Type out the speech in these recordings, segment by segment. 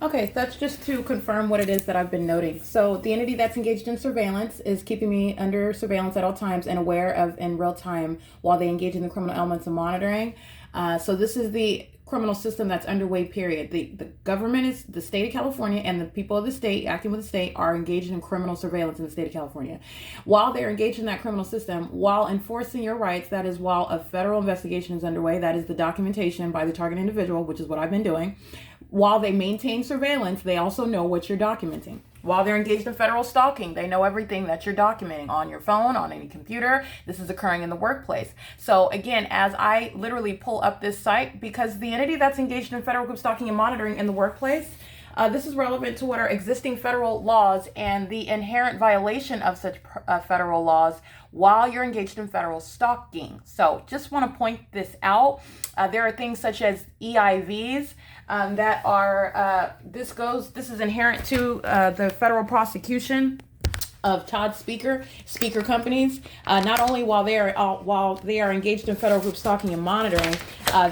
Okay, that's just to confirm what it is that I've been noting. So the entity that's engaged in surveillance is keeping me under surveillance at all times and aware of in real time while they engage in the criminal elements of monitoring. So this is the criminal system that's underway, period. The government is the state of California, and the people of the state acting with the state are engaged in criminal surveillance in the state of California. While they're engaged in that criminal system, while enforcing your rights, that is while a federal investigation is underway, that is the documentation by the target individual, which is what I've been doing. While they maintain surveillance, they also know what you're documenting. While they're engaged in federal stalking, they know everything that you're documenting on your phone, on any computer. This is occurring in the workplace. So again, as I literally pull up this site, because the entity that's engaged in federal group stalking and monitoring in the workplace, this is relevant to what are existing federal laws and the inherent violation of such federal laws while you're engaged in federal stalking. So just want to point this out. There are things such as EIVs that are, this is inherent to the federal prosecution of Todd Speaker companies. Not only while they are engaged in federal group stalking and monitoring,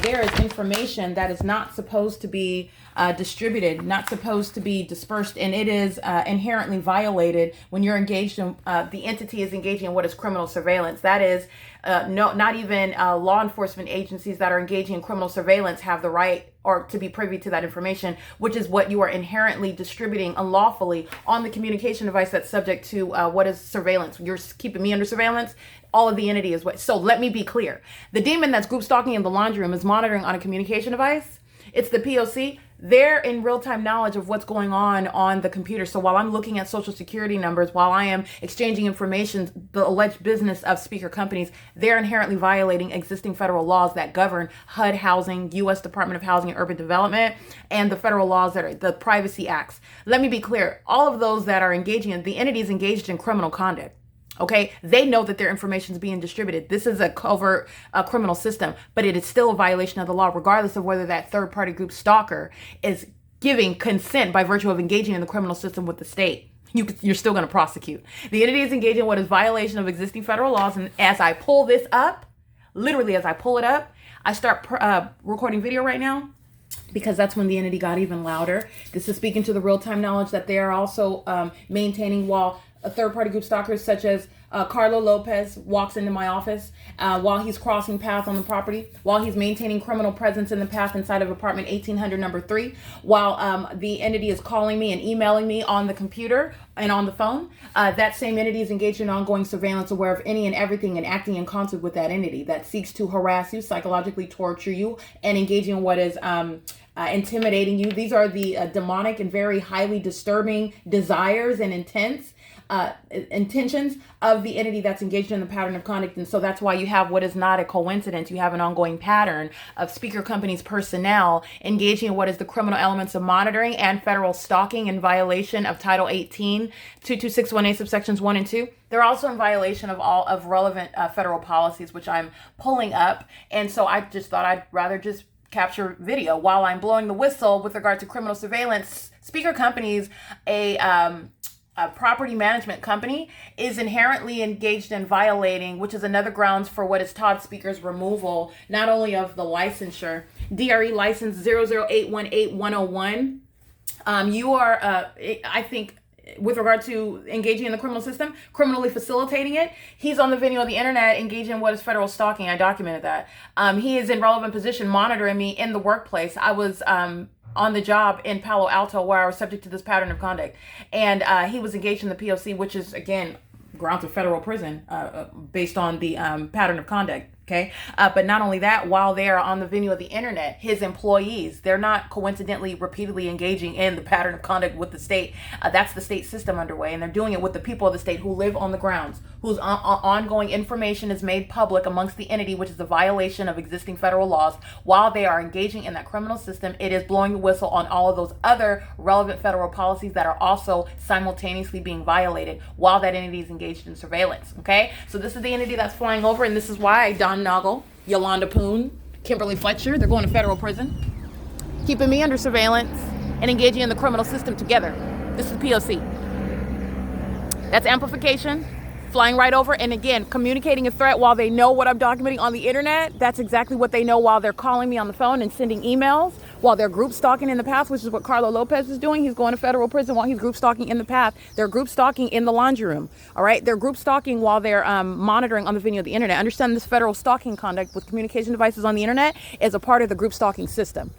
there is information that is not supposed to be distributed, not supposed to be dispersed, and it is inherently violated when you're engaged in, the entity is engaging in what is criminal surveillance. That is, not even law enforcement agencies that are engaging in criminal surveillance have the right or to be privy to that information, which is what you are inherently distributing unlawfully on the communication device that's subject to what is surveillance. You're keeping me under surveillance. All of the entity is what. So let me be clear. The demon that's group stalking in the laundry room is monitoring on a communication device. It's the P.O.C. They're in real-time knowledge of what's going on the computer. So while I'm looking at social security numbers, while I am exchanging information, the alleged business of speaker companies, they're inherently violating existing federal laws that govern HUD housing, U.S. Department of Housing and Urban Development, and the federal laws that are the privacy acts. Let me be clear. All of those that are engaging in, the entities engaged in criminal conduct. Okay, they know that their information is being distributed. This is a covert criminal system, but it is still a violation of the law, regardless of whether that third-party group stalker is giving consent by virtue of engaging in the criminal system with the state. You're still going to prosecute. The entity is engaging in what is violation of existing federal laws, and as I pull this up, literally as I pull it up, I start recording video right now, because that's when the entity got even louder. This is speaking to the real-time knowledge that they are also maintaining while third-party group stalkers such as Carlo Lopez walks into my office while he's crossing paths on the property, while he's maintaining criminal presence in the path inside of apartment 1800 number 3, while the entity is calling me and emailing me on the computer and on the phone. That same entity is engaged in ongoing surveillance, aware of any and everything and acting in concert with that entity that seeks to harass you, psychologically torture you, and engaging in what is intimidating you. These are the demonic and very highly disturbing desires and intentions of the entity that's engaged in the pattern of conduct. And so that's why you have what is not a coincidence. You have an ongoing pattern of speaker companies' personnel engaging in what is the criminal elements of monitoring and federal stalking in violation of Title 18, 22618 subsections 1 and 2. They're also in violation of all of relevant federal policies, which I'm pulling up. And so I just thought I'd rather just capture video while I'm blowing the whistle with regard to criminal surveillance. Speaker companies, a property management company, is inherently engaged in violating, which is another grounds for what is Todd Speaker's removal, not only of the licensure, DRE license 00818-101. You are, I think, with regard to engaging in the criminal system, criminally facilitating it. He's on the video of the internet engaging in what is federal stalking. I documented that. He is in relevant position monitoring me in the workplace. I was on the job in Palo Alto where I was subject to this pattern of conduct. And he was engaged in the P.O.C., which is, again, grounds of federal prison based on the pattern of conduct. Okay. But not only that, while they are on the venue of the internet, his employees, they're not coincidentally repeatedly engaging in the pattern of conduct with the state. That's the state system underway. And they're doing it with the people of the state who live on the grounds, whose ongoing information is made public amongst the entity, which is a violation of existing federal laws. While they are engaging in that criminal system, it is blowing the whistle on all of those other relevant federal policies that are also simultaneously being violated while that entity is engaged in surveillance. Okay. So this is the entity that's flying over. And this is why Don Noggle, Yolanda Poon, Kimberly Fletcher, they're going to federal prison, keeping me under surveillance and engaging in the criminal system together. This is P.O.C. That's amplification, flying right over, and again, communicating a threat while they know what I'm documenting on the internet. That's exactly what they know while they're calling me on the phone and sending emails while they're group stalking in the past, which is what Carlo Lopez is doing. He's going to federal prison while he's group stalking in the past. They're group stalking in the laundry room. All right. They're group stalking while they're monitoring on the video of the internet. Understand this federal stalking conduct with communication devices on the internet is a part of the group stalking system.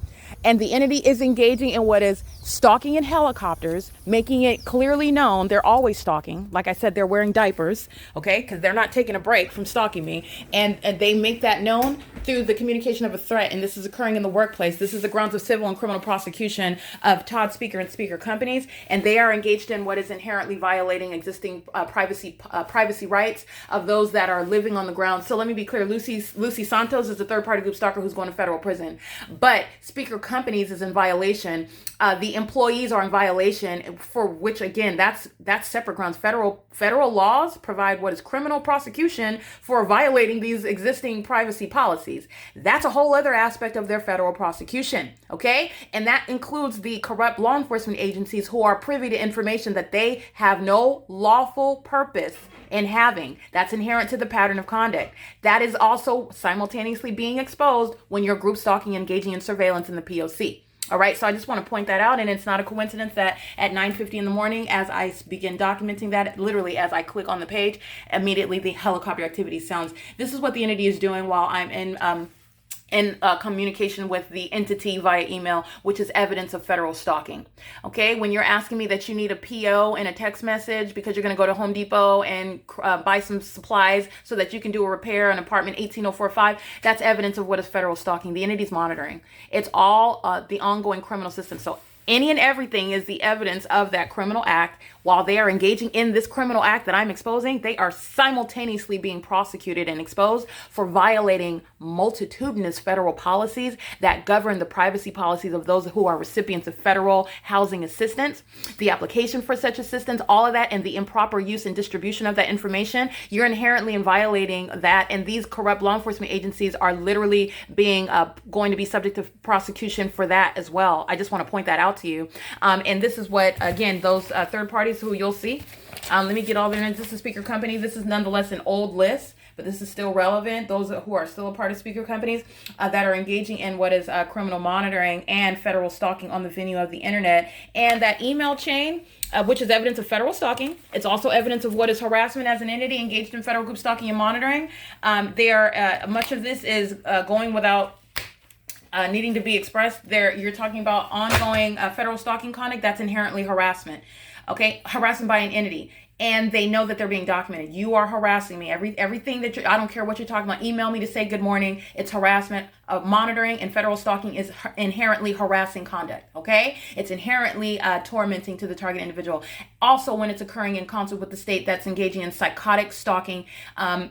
And the entity is engaging in what is stalking in helicopters, making it clearly known they're always stalking. Like I said, they're wearing diapers, okay, because they're not taking a break from stalking me. And they make that known through the communication of a threat. And this is occurring in the workplace. This is the grounds of civil and criminal prosecution of Todd Speaker and Speaker companies. And they are engaged in what is inherently violating existing privacy rights of those that are living on the ground. So let me be clear. Lucy Santos is a third-party group stalker who's going to federal prison. But Speaker companies is in violation. The employees are in violation, for which, again, that's separate grounds. Federal laws provide what is criminal prosecution for violating these existing privacy policies. That's a whole other aspect of their federal prosecution, okay? And that includes the corrupt law enforcement agencies who are privy to information that they have no lawful purpose in having. That's inherent to the pattern of conduct. That is also simultaneously being exposed when you're group stalking, engaging in surveillance in the P.O.C. All right, so I just want to point that out, and it's not a coincidence that at 9:50 in the morning, as I begin documenting that, literally as I click on the page, immediately the helicopter activity sounds. This is what the entity is doing while I'm in communication with the entity via email, which is evidence of federal stalking. Okay, when you're asking me that you need a PO and a text message because you're going to go to Home Depot and buy some supplies so that you can do a repair on apartment 18045, that's evidence of what is federal stalking. The entity's monitoring. It's all the ongoing criminal system. So any and everything is the evidence of that criminal act. While they are engaging in this criminal act that I'm exposing, they are simultaneously being prosecuted and exposed for violating multitudinous federal policies that govern the privacy policies of those who are recipients of federal housing assistance, the application for such assistance, all of that, and the improper use and distribution of that information. You're inherently in violating that, and these corrupt law enforcement agencies are literally being going to be subject to prosecution for that as well. I just want to point that out to you. And this is what, again, those third parties who you'll see. Let me get all their names. This is Speaker Company. This is nonetheless an old list, but this is still relevant. Those who are still a part of Speaker Companies that are engaging in what is criminal monitoring and federal stalking on the venue of the internet. And that email chain, which is evidence of federal stalking. It's also evidence of what is harassment as an entity engaged in federal group stalking and monitoring. Much of this is going without needing to be expressed. You're talking about ongoing federal stalking conduct. That's inherently harassment. Okay, harassment by an entity. And they know that they're being documented. You are harassing me. Everything that I don't care what you're talking about. Email me to say good morning. It's harassment. Monitoring and federal stalking is inherently harassing conduct. Okay, it's inherently tormenting to the target individual. Also, when it's occurring in concert with the state that's engaging in psychotic stalking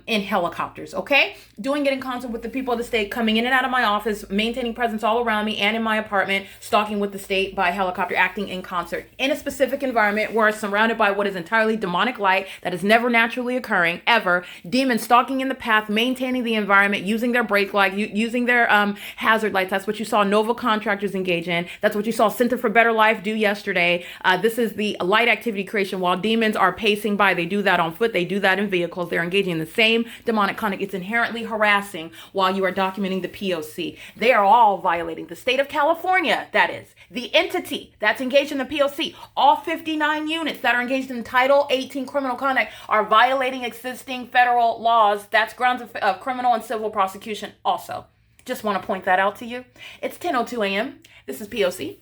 in helicopters. Okay, doing it in concert with the people of the state, coming in and out of my office, maintaining presence all around me and in my apartment, stalking with the state by helicopter, acting in concert in a specific environment where it's surrounded by what is entirely demonic light that is never naturally occurring ever. Demons stalking in the path, maintaining the environment, using their brake light, using their hazard lights. That's what you saw Nova Contractors engage in. That's what you saw Center for Better Life do yesterday. This is the light activity creation. While demons are pacing by, they do that on foot. They do that in vehicles. They're engaging in the same demonic conduct. It's inherently harassing while you are documenting the P.O.C. They are all violating the state of California. That is the entity that's engaged in the P.O.C. All 59 units that are engaged in Title 18 criminal conduct are violating existing federal laws. That's grounds of criminal and civil prosecution also. Just want to point that out to you. It's 10:02 a.m. This is P.O.C.